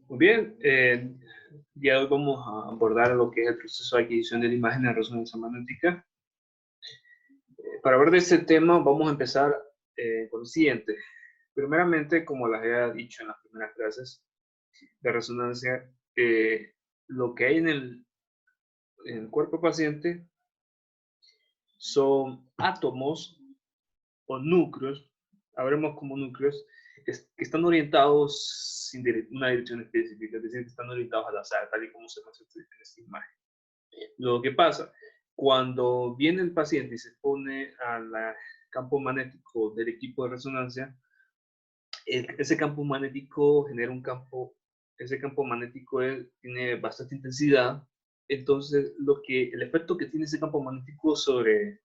Muy bien, ya hoy vamos a abordar lo que es el proceso de adquisición de la imagen de resonancia magnética. Para hablar de este tema, vamos a empezar con lo siguiente. Primeramente, como les había dicho en las primeras clases de resonancia, lo que hay en el cuerpo paciente son átomos o núcleos, hablemos como núcleos, que están orientados sin una dirección específica, es decir, que están orientados al azar, tal y como se muestra en esta imagen. Lo que pasa, cuando viene el paciente y se pone al campo magnético del equipo de resonancia, ese campo magnético genera un campo, ese campo magnético tiene bastante intensidad, entonces el efecto que tiene ese campo magnético sobre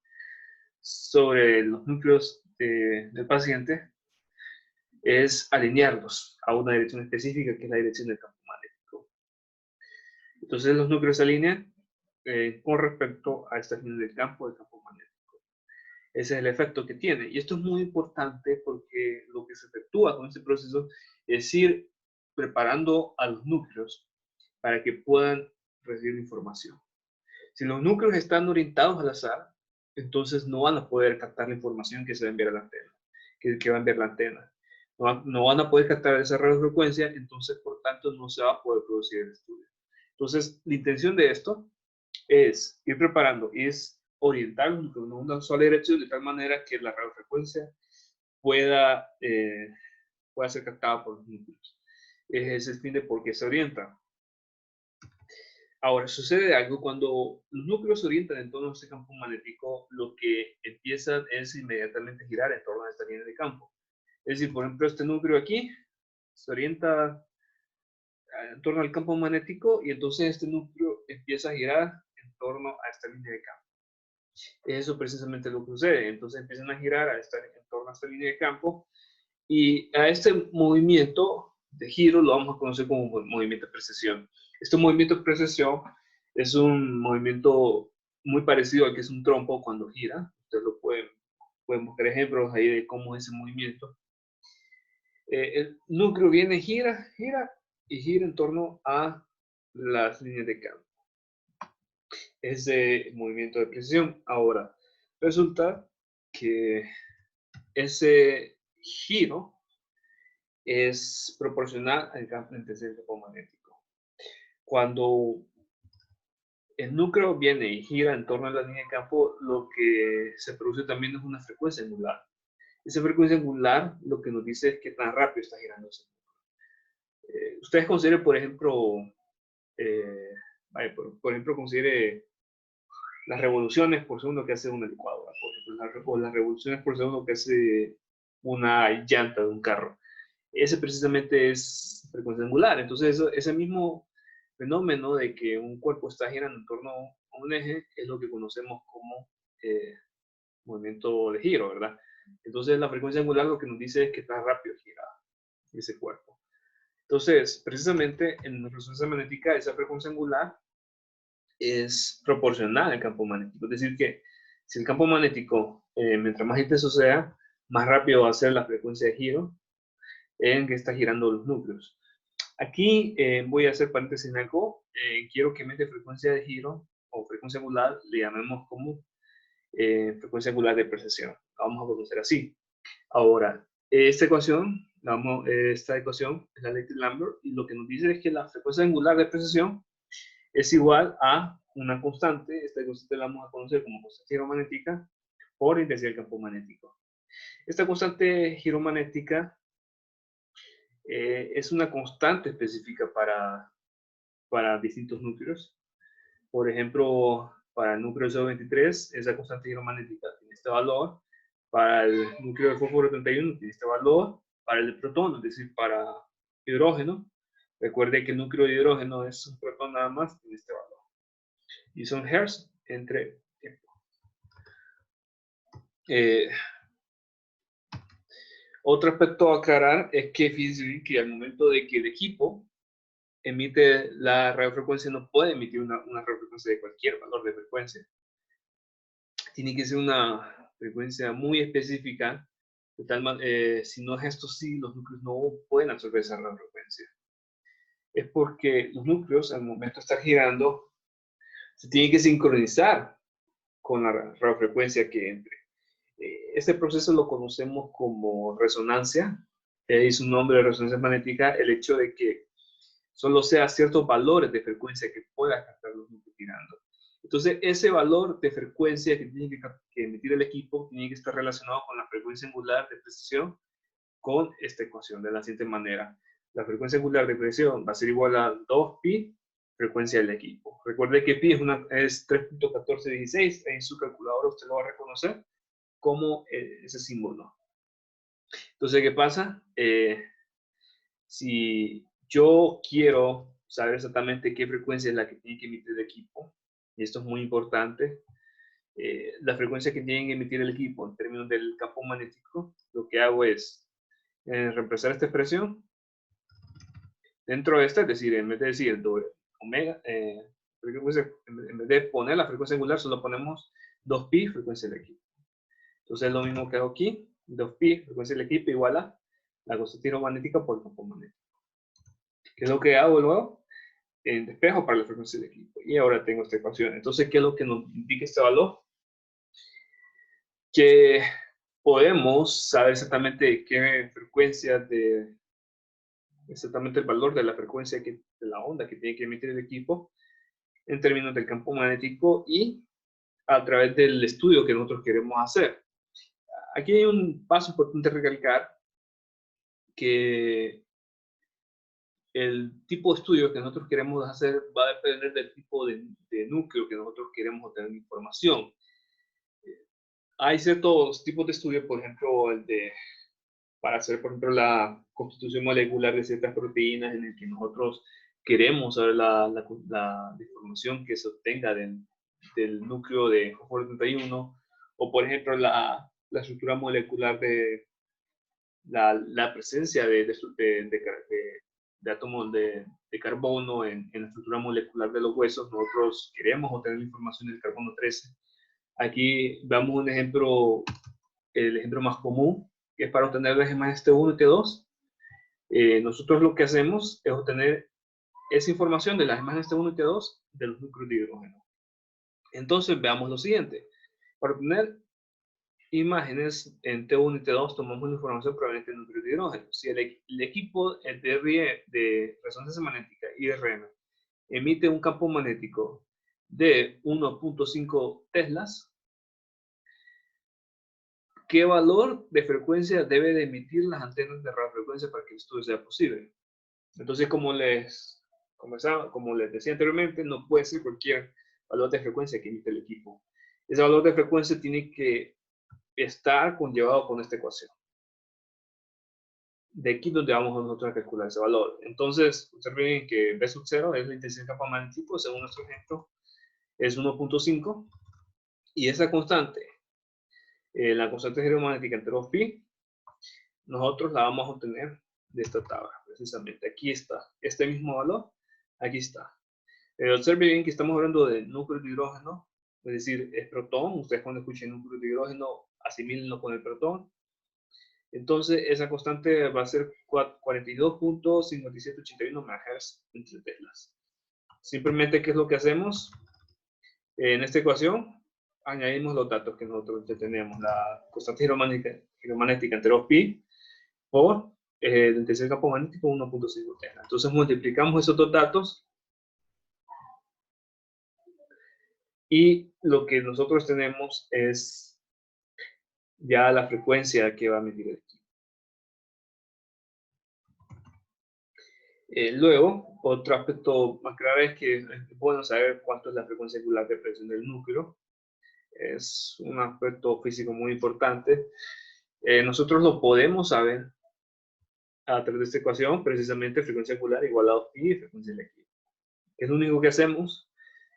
los núcleos del paciente es alinearlos a una dirección específica, que es la dirección del campo magnético. Entonces los núcleos se alinean con respecto a esta línea del campo magnético. Ese es el efecto que tiene. Y esto es muy importante porque lo que se efectúa con este proceso es ir preparando a los núcleos para que puedan recibir información. Si los núcleos están orientados al azar, entonces no van a poder captar la información que se va a enviar a la antena, que va a enviar la antena. No van a poder captar esa radiofrecuencia, entonces por tanto no se va a poder producir el estudio. Entonces la intención de esto es ir preparando, es orientar en una sola dirección de tal manera que la radiofrecuencia pueda ser captada por los núcleos. Ese es el fin de por qué se orienta. Ahora, sucede algo cuando los núcleos se orientan en torno a este campo magnético, lo que empiezan es inmediatamente girar en torno a esta línea de campo. Es decir, por ejemplo, este núcleo aquí se orienta en torno al campo magnético y entonces este núcleo empieza a girar en torno a esta línea de campo. Eso precisamente es lo que sucede. Entonces empiezan a girar en torno a esta línea de campo y a este movimiento de giro lo vamos a conocer como movimiento de precesión. Este movimiento de precesión es un movimiento muy parecido al que es un trompo cuando gira. Ustedes lo pueden buscar ejemplos ahí de cómo es ese movimiento. El núcleo viene, gira y gira en torno a las líneas de campo. Ese movimiento de precesión. Ahora, resulta que ese giro es proporcional al campo magnético. Cuando el núcleo viene y gira en torno a la línea de campo, lo que se produce también es una frecuencia angular. Esa frecuencia angular lo que nos dice es qué tan rápido está girando ese núcleo. Ustedes consideren, por ejemplo, por ejemplo, considere las revoluciones por segundo que hace una licuadora, por ejemplo, o las revoluciones por segundo que hace una llanta de un carro. Ese precisamente es frecuencia angular. Entonces, ese mismo fenómeno de que un cuerpo está girando en torno a un eje es lo que conocemos como movimiento de giro, ¿verdad? Entonces, la frecuencia angular lo que nos dice es que está rápido gira ese cuerpo. Entonces, precisamente en la resonancia magnética, esa frecuencia angular es proporcional al campo magnético. Es decir, que si el campo magnético, mientras más intenso sea, más rápido va a ser la frecuencia de giro en que está girando los núcleos. Aquí voy a hacer paréntesis en algo. Quiero que en vez de frecuencia de giro o frecuencia angular le llamemos como frecuencia angular de precesión. La vamos a conocer así. Ahora, esta ecuación es la ley de Lambert y lo que nos dice es que la frecuencia angular de precesión es igual a una constante. Esta constante la vamos a conocer como constante giromagnética por intensidad del campo magnético. Esta constante giromagnética es una constante específica para distintos núcleos. Por ejemplo, para el núcleo CO23, esa constante giromagnética tiene este valor. Para el núcleo de fósforo 31 tiene este valor. Para el de protón, es decir, para hidrógeno, recuerde que el núcleo de hidrógeno es un protón nada más, tiene este valor. Y son hertz entre tiempo. Otro aspecto a aclarar es que fíjense que al momento de que el equipo emite la radiofrecuencia, no puede emitir una radiofrecuencia de cualquier valor de frecuencia. Tiene que ser una frecuencia muy específica, de tal si no es esto, sí, los núcleos no pueden absorber esa radiofrecuencia. es porque los núcleos, al momento de estar girando, se tienen que sincronizar con la radiofrecuencia que entre. Este proceso lo conocemos como resonancia. Es un nombre de resonancia magnética, el hecho de que solo sea ciertos valores de frecuencia que pueda captar los núcleos girando. Entonces, ese valor de frecuencia que tiene que emitir el equipo tiene que estar relacionado con la frecuencia angular de precesión con esta ecuación de la siguiente manera. La frecuencia angular de precesión va a ser igual a 2pi frecuencia del equipo. Recuerde que pi es 3.1416. En su calculadora usted lo va a reconocer como ese símbolo. Entonces, ¿qué pasa? Si yo quiero saber exactamente qué frecuencia es la que tiene que emitir el equipo, y esto es muy importante, la frecuencia que tiene que emitir el equipo en términos del campo magnético, lo que hago es reemplazar esta expresión dentro de esta, es decir, en vez de decir omega, en vez de poner la frecuencia angular, solo ponemos 2pi frecuencia del equipo. Entonces es lo mismo que hago aquí, 2pi frecuencia del equipo igual a la constante magnética por el campo magnético. ¿Qué es lo que hago luego? En despejo para la frecuencia del equipo. Y ahora tengo esta ecuación. Entonces, ¿qué es lo que nos indica este valor? Que podemos saber exactamente qué frecuencia exactamente el valor de la frecuencia de la onda que tiene que emitir el equipo en términos del campo magnético y a través del estudio que nosotros queremos hacer. Aquí hay un paso importante a recalcar, que el tipo de estudio que nosotros queremos hacer va a depender del tipo de núcleo que nosotros queremos obtener información. Hay ciertos tipos de estudio, por ejemplo, para hacer, por ejemplo, la constitución molecular de ciertas proteínas, en el que nosotros queremos saber la información que se obtenga del núcleo de fósforo 31, o por ejemplo, la estructura molecular de la presencia de átomos de carbono en la estructura molecular de los huesos. Nosotros queremos obtener la información del carbono 13. Aquí vemos un ejemplo, el ejemplo más común, que es para obtener las gemas T1 y T2. Nosotros lo que hacemos es obtener esa información de las gemas T1 y T2 de los núcleos de hidrógeno. Entonces veamos lo siguiente. Para obtener imágenes en T1 y T2 tomamos la información proveniente del núcleo de hidrógeno. Si el equipo de resonancia magnética IRM emite un campo magnético de 1.5 teslas, ¿qué valor de frecuencia debe de emitir las antenas de radiofrecuencia para que el estudio sea posible? Entonces, como les decía anteriormente, no puede ser cualquier valor de frecuencia que emite el equipo. Ese valor de frecuencia tiene que estar conllevado con esta ecuación. De aquí donde vamos nosotros a calcular ese valor. Entonces, observen que B sub 0 es la intensidad del campo magnético, según nuestro ejemplo, es 1.5. Y esa constante, la constante geomagnética entre 2pi, nosotros la vamos a obtener de esta tabla, precisamente. Aquí está, este mismo valor, aquí está. Observen bien que estamos hablando de núcleo de hidrógeno, es decir, es protón. Ustedes cuando escuchen núcleo de hidrógeno, asimílenlo con el protón. Entonces, esa constante va a ser 42.5781 MHz entre teslas. Simplemente, ¿qué es lo que hacemos? En esta ecuación, añadimos los datos que nosotros ya tenemos. La constante geomagnética entre 2pi por el tercer campo magnético 1.5 tesla. Entonces, multiplicamos esos dos datos y lo que nosotros tenemos es ya la frecuencia que va a medir el equipo. Luego, otro aspecto más grave es que es bueno saber cuánto es la frecuencia angular de presión del núcleo. Es un aspecto físico muy importante. Nosotros lo podemos saber a través de esta ecuación, precisamente frecuencia angular igual a 2pi, frecuencia del equipo. Es lo único que hacemos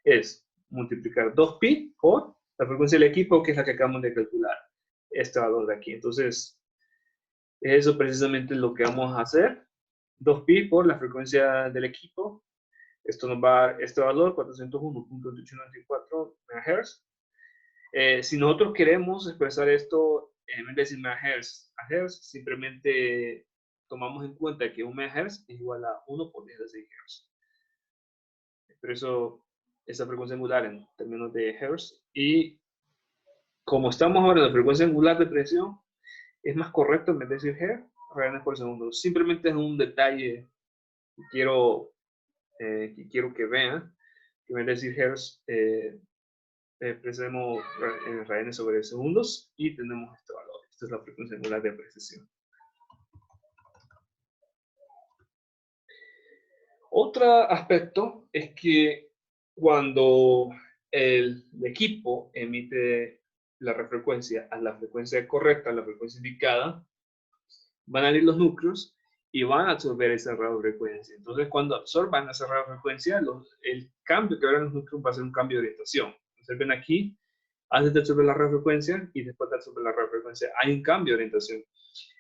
es multiplicar 2pi por la frecuencia del equipo, que es la que acabamos de calcular, este valor de aquí. Entonces, eso precisamente es lo que vamos a hacer. 2pi por la frecuencia del equipo. Esto nos va a dar este valor, 401.894 MHz. Si nosotros queremos expresar esto en vez de decir MHz a Hertz, simplemente tomamos en cuenta que 1 MHz es igual a 1 por 10 de 6 Hz. Por eso esa frecuencia angular en términos de Hz. Y como estamos ahora en la frecuencia angular de presión, es más correcto en vez de decir Hz, radianes por segundo. Simplemente es un detalle que quiero que vean, que en vez de decir Hz, expresemos radianes sobre segundos y tenemos este valor. Esta es la frecuencia angular de precisión. Otro aspecto es que cuando el equipo emite la radiofrecuencia a la frecuencia correcta, a la frecuencia indicada, van a ir los núcleos y van a absorber esa radiofrecuencia. Entonces, cuando absorban esa radiofrecuencia, el cambio que habrá en los núcleos va a ser un cambio de orientación. Observen aquí, antes de absorber la radiofrecuencia y después de absorber la radiofrecuencia, hay un cambio de orientación.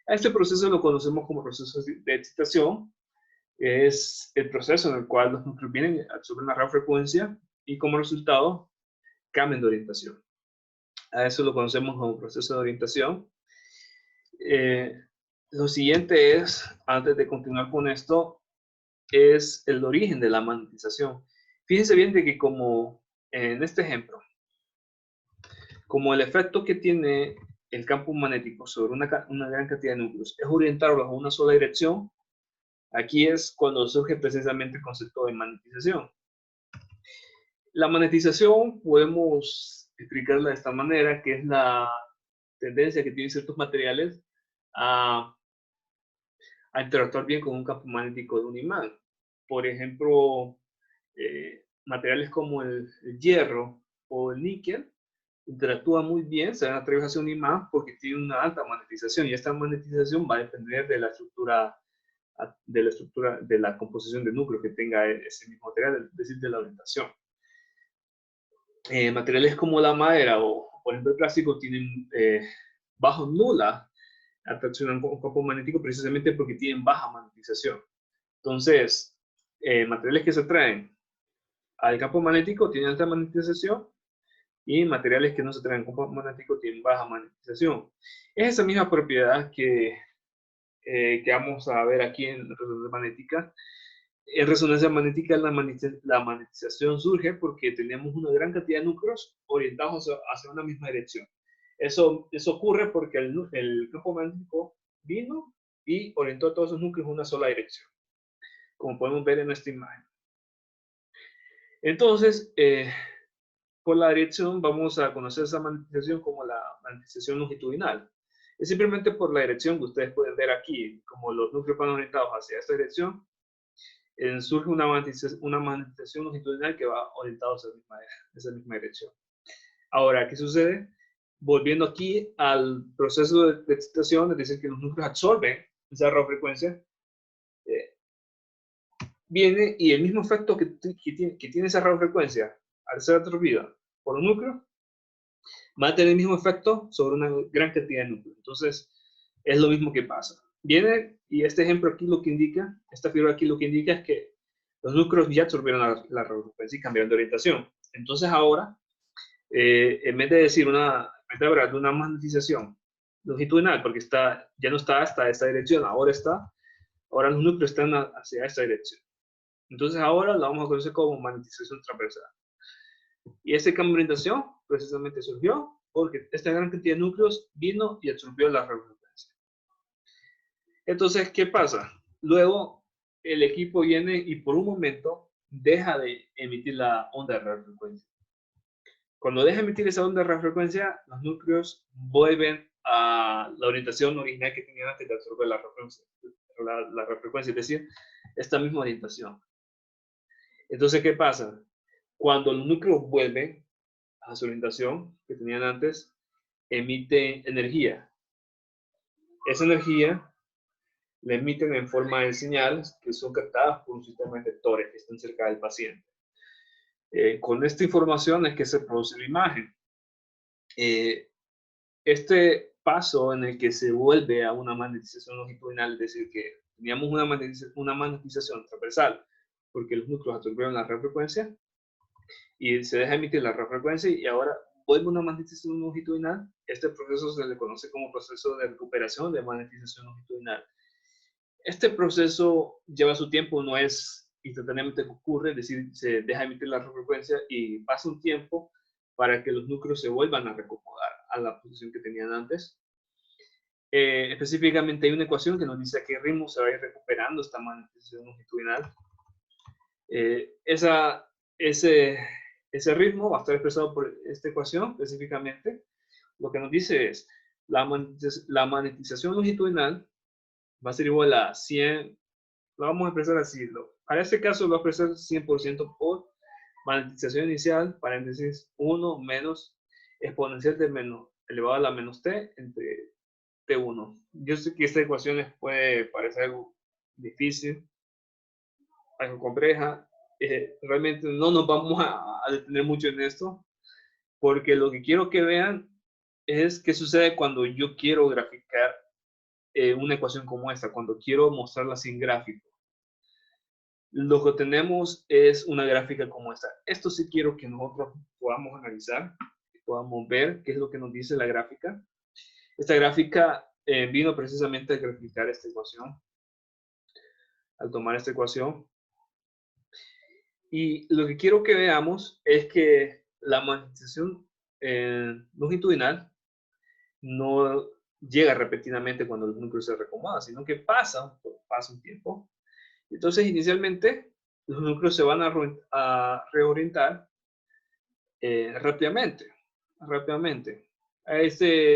A este proceso lo conocemos como proceso de excitación. Es el proceso en el cual los núcleos vienen, absorben la radiofrecuencia y como resultado cambian de orientación. A eso lo conocemos como proceso de orientación. Lo siguiente es, antes de continuar con esto, es el origen de la magnetización. Fíjense bien de que como en este ejemplo, como el efecto que tiene el campo magnético sobre una gran cantidad de núcleos es orientarlos a una sola dirección, aquí es cuando surge precisamente el concepto de magnetización. La magnetización podemos explicarla de esta manera, que es la tendencia que tienen ciertos materiales a interactuar bien con un campo magnético de un imán. Por ejemplo, materiales como el hierro o el níquel interactúan muy bien, se van a atraer hacia un imán porque tienen una alta magnetización y esta magnetización va a depender de la estructura de la composición de núcleo que tenga ese mismo material, es decir, de la orientación. Materiales como la madera o por ejemplo el plástico tienen bajo nula atracción a un campo magnético precisamente porque tienen baja magnetización. Entonces, materiales que se atraen al campo magnético tienen alta magnetización y materiales que no se atraen al campo magnético tienen baja magnetización. Es esa misma propiedad que vamos a ver aquí en resonancia magnética. En resonancia magnética la magnetización surge porque tenemos una gran cantidad de núcleos orientados hacia una misma dirección. Eso ocurre porque el campo magnético vino y orientó a todos esos núcleos en una sola dirección, como podemos ver en esta imagen. Entonces, por la dirección vamos a conocer esa magnetización como la magnetización longitudinal. Es simplemente por la dirección que ustedes pueden ver aquí, como los núcleos van orientados hacia esta dirección, surge una magnetización longitudinal que va orientada hacia esa misma dirección. Ahora, ¿qué sucede? Volviendo aquí al proceso de excitación, es decir, que los núcleos absorben esa radiofrecuencia, viene y el mismo efecto que tiene esa radiofrecuencia al ser absorbida por un núcleo, va a tener el mismo efecto sobre una gran cantidad de núcleos. Entonces, es lo mismo que pasa. Viene, y este ejemplo aquí lo que indica, esta figura aquí lo que indica es que los núcleos ya absorbieron la radiofrecuencia y cambiaron de orientación. Entonces ahora, en vez de decir una magnetización longitudinal, porque ya no está hasta esta dirección, ahora los núcleos están hacia esta dirección. Entonces ahora la vamos a conocer como magnetización transversal. Y ese cambio de orientación precisamente surgió porque esta gran cantidad de núcleos vino y absorbió la radiofrecuencia. Entonces, ¿qué pasa? Luego el equipo viene y por un momento deja de emitir la onda de radiofrecuencia. Cuando deja de emitir esa onda de radiofrecuencia, los núcleos vuelven a la orientación original que tenían antes de absorber la radiofrecuencia, es decir, esta misma orientación. Entonces, ¿qué pasa? Cuando los núcleos vuelven a su orientación que tenían antes, emiten energía. Esa energía la emiten en forma de señales que son captadas por un sistema de detectores que están cerca del paciente. Con esta información es que se produce la imagen. Este paso en el que se vuelve a una magnetización longitudinal, es decir, que teníamos una magnetización transversal porque los núcleos absorbieron la radiofrecuencia y se deja emitir la radiofrecuencia y ahora vuelve una magnetización longitudinal. Este proceso se le conoce como proceso de recuperación de magnetización longitudinal. Este proceso lleva su tiempo, no es instantáneamente que ocurre, es decir, se deja emitir la radiofrecuencia y pasa un tiempo para que los núcleos se vuelvan a recomodar a la posición que tenían antes. Específicamente hay una ecuación que nos dice a qué ritmo se va a ir recuperando esta magnetización longitudinal. Ese ritmo va a estar expresado por esta ecuación específicamente. Lo que nos dice es la magnetización longitudinal va a ser igual a 100, lo vamos a expresar así. Para este caso lo voy a expresar 100% por magnetización inicial, paréntesis, 1 menos exponencial de menos elevado a la menos t entre t1. Yo sé que esta ecuación puede parecer algo difícil, algo compleja. Realmente no nos vamos a detener mucho en esto, porque lo que quiero que vean es qué sucede cuando yo quiero graficar una ecuación como esta, cuando quiero mostrarla sin gráfico. Lo que tenemos es una gráfica como esta. Esto sí quiero que nosotros podamos analizar, podamos ver qué es lo que nos dice la gráfica. Esta gráfica vino precisamente a graficar esta ecuación. Al tomar esta ecuación. Y lo que quiero que veamos es que la magnetización longitudinal no llega repetidamente cuando los núcleos se reacomodan, sino que pasa un tiempo. Entonces, inicialmente, los núcleos se van a reorientar rápidamente.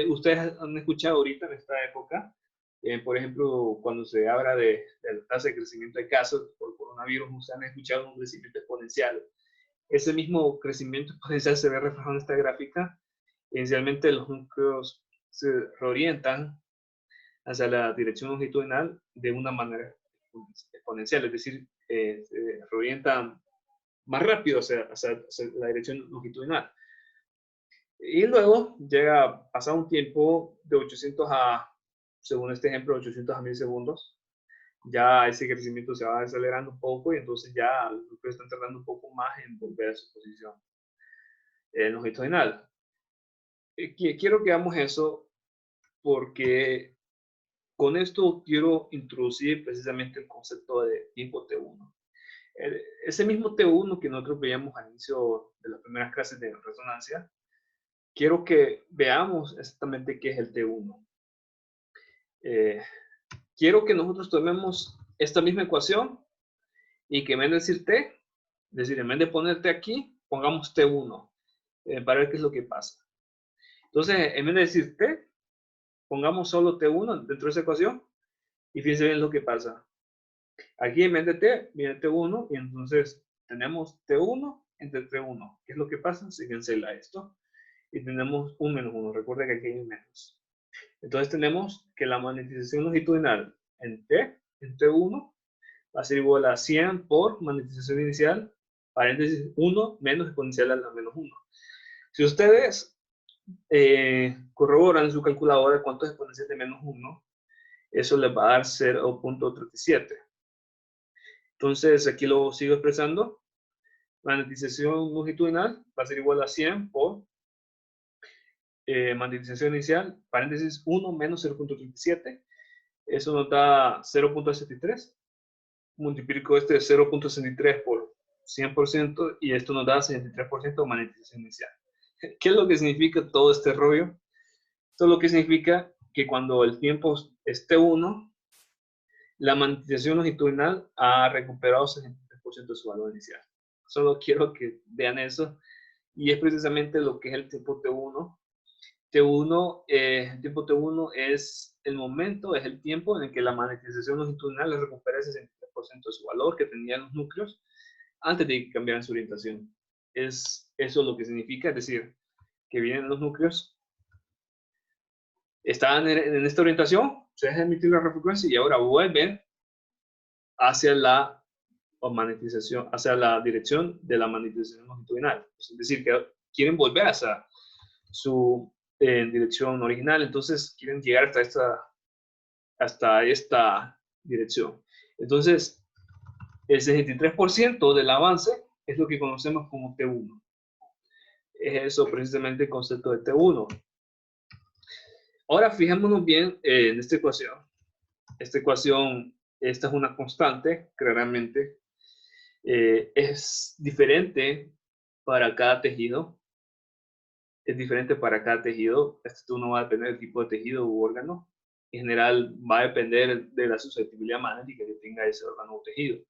Ustedes han escuchado ahorita en esta época, por ejemplo, cuando se habla de la tasa de crecimiento de casos por coronavirus, ustedes han escuchado un crecimiento exponencial. Ese mismo crecimiento exponencial se ve reflejado en esta gráfica. Inicialmente los núcleos se reorientan hacia la dirección longitudinal de una manera exponencial, es decir, se reorientan más rápido hacia la dirección longitudinal. Y luego llega, pasa un tiempo de 800 según este ejemplo, 800 a 1000 segundos. Ya ese crecimiento se va acelerando un poco y entonces ya los núcleos están tardando un poco más en volver a su posición longitudinal. Quiero que hagamos eso porque con esto quiero introducir precisamente el concepto de tiempo T1. Ese mismo T1 que nosotros veíamos al inicio de las primeras clases de resonancia, quiero que veamos exactamente qué es el T1. Quiero que nosotros tomemos esta misma ecuación y que en vez de decir T, es decir, en vez de poner T aquí, pongamos T1 para ver qué es lo que pasa. Entonces, en vez de decir T, pongamos solo T1 dentro de esa ecuación y fíjense bien lo que pasa. Aquí en vez de T, viene T1 y entonces tenemos T1 entre T1. ¿Qué es lo que pasa? Se cancela esto y tenemos un menos 1. Recuerda que aquí hay un menos. Entonces tenemos que la magnetización longitudinal en T, en T1, va a ser igual a 100 por magnetización inicial, paréntesis 1 menos exponencial a la menos 1. Si ustedes corroboran en su calculadora cuánto es exponencial de menos 1, eso les va a dar 0.37. Entonces aquí lo sigo expresando. Magnetización longitudinal va a ser igual a 100 por magnetización inicial, paréntesis 1 menos 0.37. Eso nos da 0.63. Multiplico este 0.63 por 100% y esto nos da 63% de magnetización inicial. ¿Qué es lo que significa todo este rollo? Esto lo que significa que cuando el tiempo esté 1, la magnetización longitudinal ha recuperado 63% de su valor inicial. Solo quiero que vean eso y es precisamente lo que es el tiempo T1. El tiempo T1 es el momento, es el tiempo en el que la magnetización longitudinal recupera el 63% de su valor que tenían los núcleos antes de que cambiaran su orientación. Es eso lo que significa, es decir, que vienen los núcleos, estaban en esta orientación, se deja emitir la radiofrecuencia y ahora vuelven hacia la magnetización, hacia la dirección de la magnetización longitudinal. Es decir, que quieren volver hacia su dirección original, entonces quieren llegar hasta esta dirección. Entonces, el 63% del avance es lo que conocemos como T1. Es eso precisamente el concepto de T1. Ahora fijémonos bien en esta ecuación. Esta ecuación esta es una constante, claramente. Es diferente para cada tejido. Es diferente para cada tejido. Esto no va a depender del tipo de tejido u órgano. En general, va a depender de la susceptibilidad magnética que tenga ese órgano o tejido.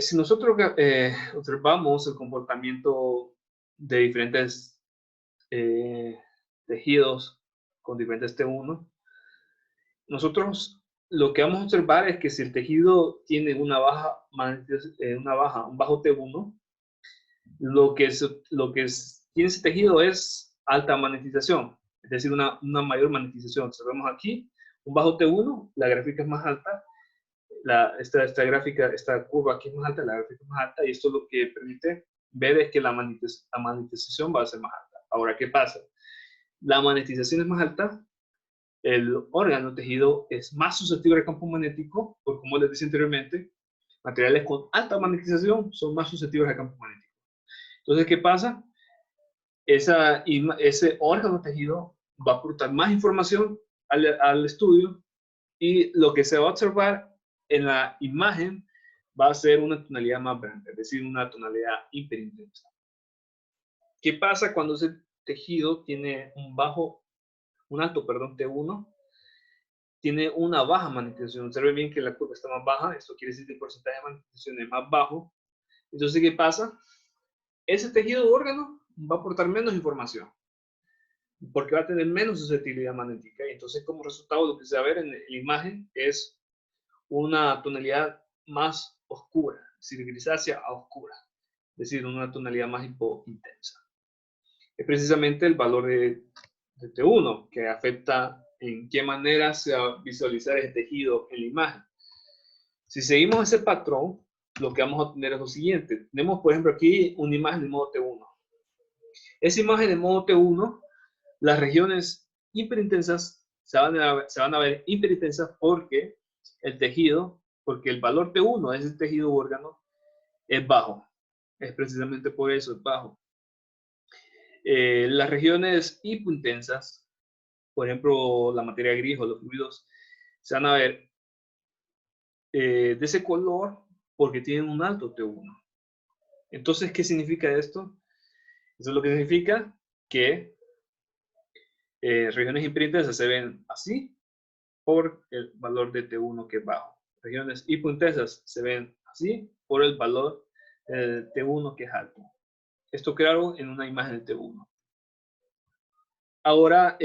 Si nosotros observamos el comportamiento de diferentes tejidos con diferentes T1, nosotros lo que vamos a observar es que si el tejido tiene un bajo T1, tiene ese tejido es alta magnetización, es decir, una mayor magnetización. Observemos aquí un bajo T1, la gráfica es más alta, esta curva aquí es más alta, la gráfica es más alta, y esto lo que permite ver es que la magnetización va a ser más alta. Ahora, ¿qué pasa? La magnetización es más alta, el órgano, el tejido, es más susceptible al campo magnético, porque como les decía anteriormente, materiales con alta magnetización son más susceptibles al campo magnético. Entonces, ¿qué pasa? Ese órgano tejido va a aportar más información al estudio, y lo que se va a observar en la imagen va a ser una tonalidad más blanca, es decir, una tonalidad hiperintensa. ¿Qué pasa cuando ese tejido tiene un alto T1? Tiene una baja magnetización. Observen bien que la curva está más baja, esto quiere decir que el porcentaje de magnetización es más bajo. Entonces, ¿qué pasa? Ese tejido de órgano va a aportar menos información, porque va a tener menos susceptibilidad magnética, y entonces como resultado lo que se va a ver en la imagen es una tonalidad más oscura, es decir, grisácea a oscura, es decir, una tonalidad más hipointensa. Es precisamente el valor de T1 que afecta en qué manera se va a visualizar el tejido en la imagen. Si seguimos ese patrón, lo que vamos a obtener es lo siguiente. Tenemos, por ejemplo, aquí una imagen de modo T1. Esa imagen de modo T1, las regiones hiperintensas se van a ver hiperintensas porque el valor T1 de ese tejido u órgano es bajo. Es precisamente por eso, es bajo. Las regiones hipointensas, por ejemplo, la materia gris o los fluidos, se van a ver de ese color porque tienen un alto T1. Entonces, ¿qué significa esto? Eso es lo que significa que regiones hiperintensas se ven así por el valor de T1 que es bajo. Regiones hipointensas se ven así por el valor de T1 que es alto. Esto claro en una imagen de T1. Ahora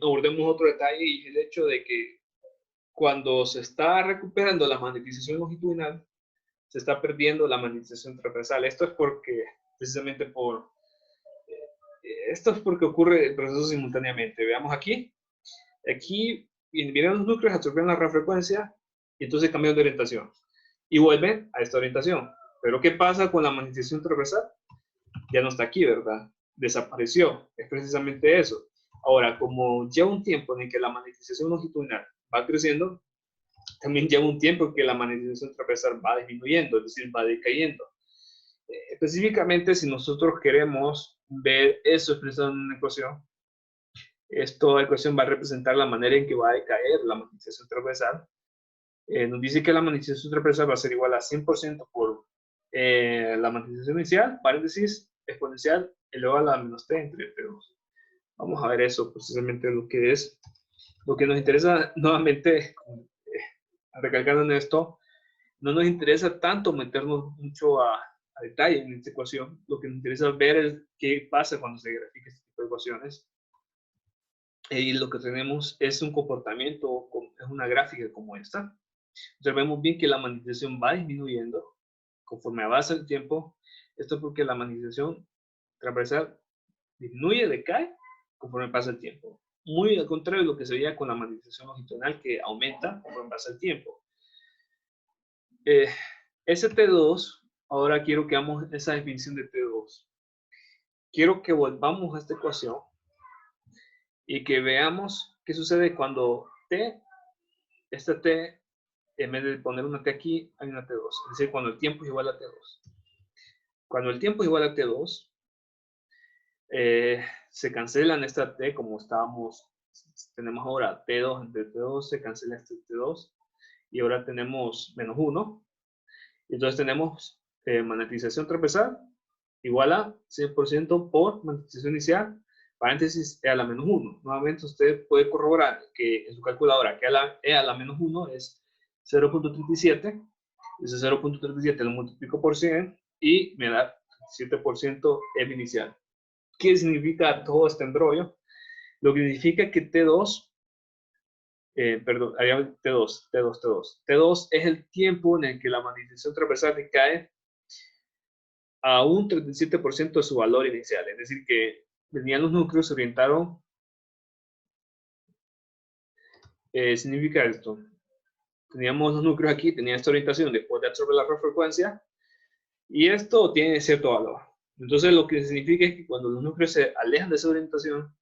abordemos otro detalle, y el hecho de que cuando se está recuperando la magnetización longitudinal, se está perdiendo la magnetización transversal. Esto es porque, precisamente esto es porque ocurre el proceso simultáneamente. Veamos aquí. Aquí vienen los núcleos, absorben la radiofrecuencia y entonces cambian de orientación. Y vuelven a esta orientación. Pero ¿qué pasa con la magnetización transversal? Ya no está aquí, ¿verdad? Desapareció. Es precisamente eso. Ahora, como lleva un tiempo en el que la magnetización longitudinal va creciendo, también lleva un tiempo en que la magnetización transversal va disminuyendo, es decir, va decayendo. Específicamente, si nosotros queremos ver eso expresado en una ecuación, esta ecuación va a representar la manera en que va a decaer la magnetización transversal. Nos dice que la magnetización transversal va a ser igual a 100% por la magnetización inicial, paréntesis, exponencial, elevado a la menos t entre T2. Vamos a ver eso, precisamente lo que es. Lo que nos interesa, nuevamente, recalcando en esto, no nos interesa tanto meternos mucho a detalle en esta ecuación. Lo que nos interesa ver es qué pasa cuando se grafica este tipo de ecuaciones. Y lo que tenemos es un comportamiento, es una gráfica como esta. Observemos bien que la magnetización va disminuyendo conforme avanza el tiempo. Esto es porque la magnetización transversal disminuye, decae conforme pasa el tiempo. Muy al contrario de lo que se veía con la magnetización longitudinal, que aumenta conforme pasa el tiempo. Ese T2, ahora quiero que hagamos esa definición de T2. Quiero que volvamos a esta ecuación y que veamos qué sucede cuando esta T, en vez de poner una T aquí, hay una T2. Es decir, cuando el tiempo es igual a T2. Cuando el tiempo es igual a T2, se cancelan esta T como estábamos tenemos ahora T2 entre T2, se cancela este T2, y ahora tenemos menos 1. Entonces tenemos magnetización transversal igual a 100% por magnetización inicial, paréntesis E a la menos 1. Nuevamente usted puede corroborar que en su calculadora que E a la menos 1 es 0.37. Ese 0.37 lo multiplico por 100 y me da 7% E inicial. ¿Qué significa todo este embrollo? Lo que significa que T2, perdón, había T2 es el tiempo en el que la magnetización transversal decae a un 37% de su valor inicial. Es decir, que venían los núcleos, se orientaron. Significa esto. Teníamos los núcleos aquí, tenían esta orientación después de absorber la radiofrecuencia, y esto tiene cierto valor. Entonces, lo que significa es que cuando los núcleos se alejan de esa orientación,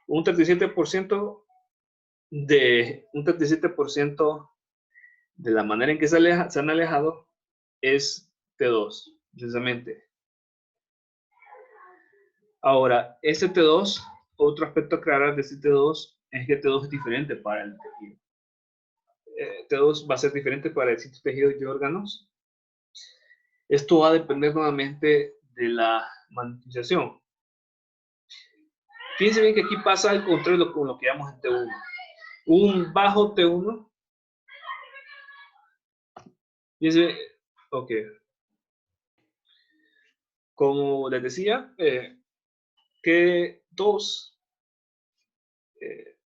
un 37% de la manera en que se han alejado es T2, precisamente. Ahora, este T2, otro aspecto a aclarar de este T2 es que T2 es diferente para el tejido. T2 va a ser diferente para distintos tejidos y órganos. Esto va a depender nuevamente de la magnetización. Fíjense bien que aquí pasa al contrario con lo que llamamos en T1. Un bajo T1. Fíjense, ok. Como les decía,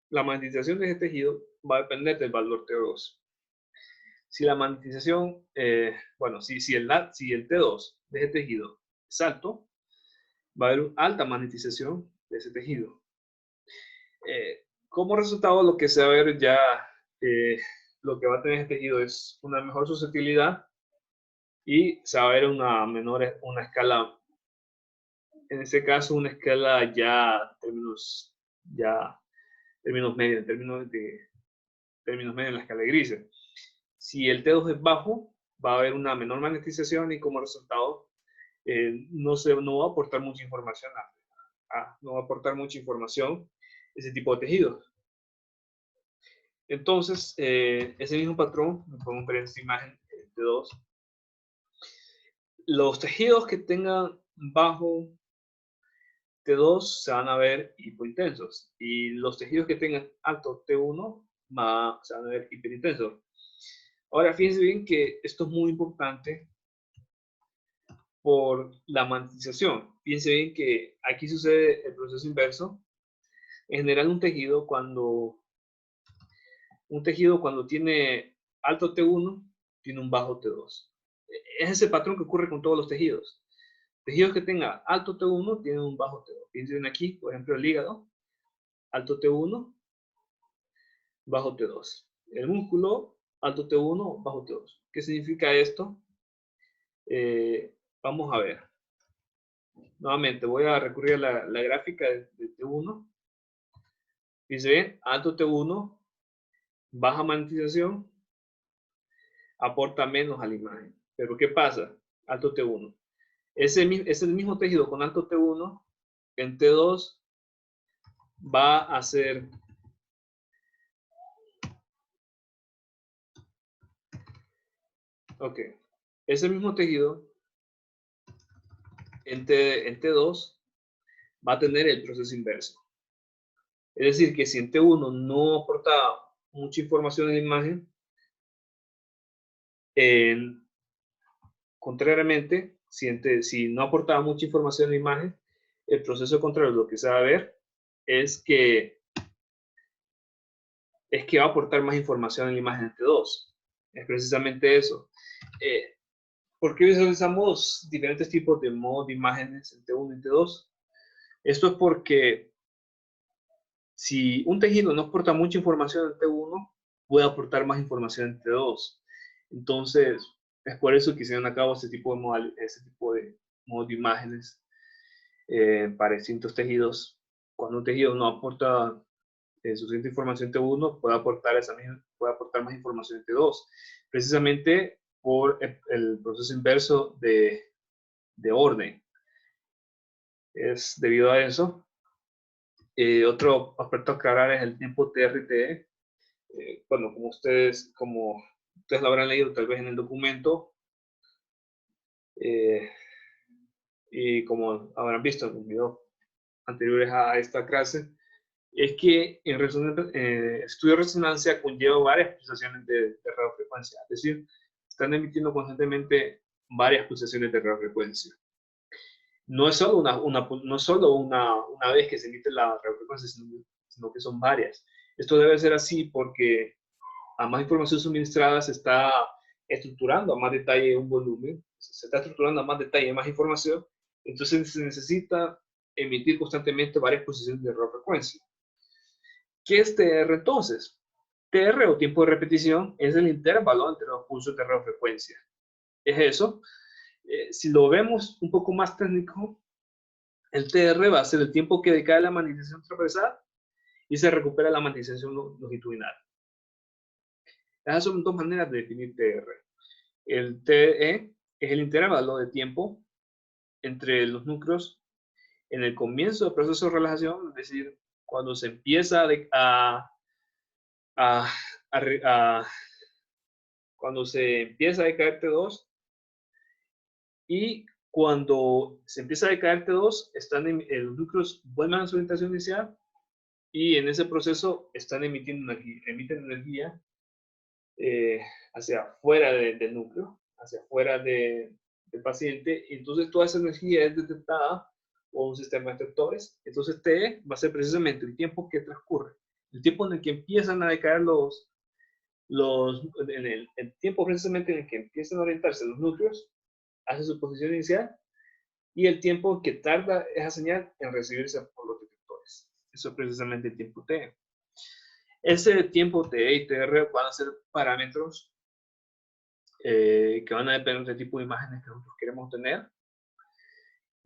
la magnetización de ese tejido va a depender del valor T2. Si la magnetización, bueno, si el T2 de ese tejido es alto, va a haber una alta magnetización de ese tejido. Como resultado, lo que se va a ver ya, lo que va a tener este tejido es una mejor susceptibilidad y se va a ver una escala, en este caso una escala ya términos medios, términos medios en la escala de grises. Si el T2 es bajo, va a haber una menor magnetización y como resultado no va a aportar mucha información ese tipo de tejidos. Entonces, ese mismo patrón, lo podemos ver en esta imagen T2. Los tejidos que tengan bajo T2 se van a ver hipointensos y los tejidos que tengan alto T1 se van a ver hiperintensos. Ahora, fíjense bien que esto es muy importante por la magnetización. Fíjense bien que aquí sucede el proceso inverso. En general, un tejido cuando tiene alto T1, tiene un bajo T2. Es ese patrón que ocurre con todos los tejidos. Tejidos que tengan alto T1 tienen un bajo T2. Fíjense aquí, por ejemplo, el hígado, alto T1, bajo T2. El músculo, alto T1, bajo T2. ¿Qué significa esto? Vamos a ver. Nuevamente, voy a recurrir a la gráfica de T1. Fíjense bien, alto T1, baja magnetización, aporta menos a la imagen. Pero ¿qué pasa? Alto T1. Es el mismo tejido con alto T1, en T2 va a ser ok. Ese mismo tejido en T2 va a tener el proceso inverso. Es decir, que si en T1 no aportaba mucha información en la imagen, contrariamente, si no aportaba mucha información en la imagen, el proceso contrario, lo que se va a ver es que va a aportar más información en la imagen en T2. Es precisamente eso. ¿Por qué visualizamos diferentes tipos de modos de imágenes en T1 y T2? Esto es porque si un tejido no aporta mucha información en T1, puede aportar más información en T2. Entonces, es por eso que se llevan a cabo ese tipo de modos de imágenes para distintos tejidos. Cuando un tejido no aporta suficiente información en T1, puede aportar más información en T2. Precisamente por el proceso inverso de orden. Es debido a eso Otro aspecto a aclarar es el tiempo TR-TE. Bueno, como ustedes lo habrán leído tal vez en el documento, y como habrán visto en los videos anteriores a esta clase, es que en estudio de resonancia conlleva varias pulsaciones de radiofrecuencia, es decir, están emitiendo constantemente varias pulsaciones de radiofrecuencia. No es solo una vez que se emite la radiofrecuencia, sino que son varias. Esto debe ser así porque a más información suministrada se está estructurando a más detalle un volumen, se está estructurando a más detalle más información, entonces se necesita emitir constantemente varias posiciones de radiofrecuencia. ¿Qué es TR entonces? TR o tiempo de repetición es el intervalo entre los pulsos de radiofrecuencia. Es eso. Si lo vemos un poco más técnico, el TR va a ser el tiempo que decae la magnetización transversal y se recupera la magnetización longitudinal. Esas son dos maneras de definir TR. El TE es el intervalo de tiempo entre los núcleos en el comienzo del proceso de relajación, es decir, cuando se empieza cuando se empieza a decaer T2 y cuando se empieza a decaer T2, los núcleos vuelven a su orientación inicial y en ese proceso emiten energía hacia afuera del núcleo, hacia afuera del paciente, y entonces toda esa energía es detectada por un sistema de detectores. Entonces T va a ser precisamente el tiempo que transcurre, el tiempo en el que empiezan a decaer el tiempo precisamente en el que empiezan a orientarse los núcleos hacia su posición inicial, y el tiempo que tarda esa señal en recibirse por los detectores. Eso es precisamente el tiempo T. Ese tiempo T y TR van a ser parámetros que van a depender del tipo de imágenes que nosotros queremos tener.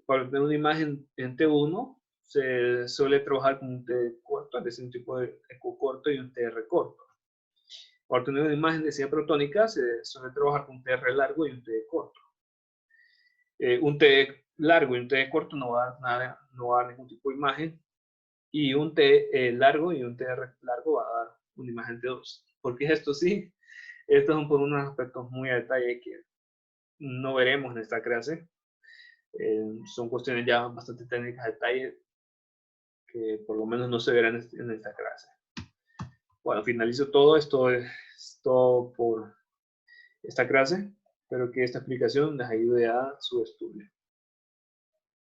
Para obtener una imagen en T1 se suele trabajar con un T corto, es decir, un tipo de eco corto y un TR corto. Para obtener una imagen de densidad protónica se suele trabajar con un TR largo y un T corto. Un T largo y un T corto no va a dar ningún tipo de imagen, y un T largo y un TR largo va a dar una imagen T2. ¿Por qué esto sí? Estos son por unos aspectos muy a detalle que no veremos en esta clase. Son cuestiones ya bastante técnicas de detalle que por lo menos no se verán en esta clase. Bueno, finalizo todo. Esto es todo por esta clase. Espero que esta explicación les ayude a su estudio.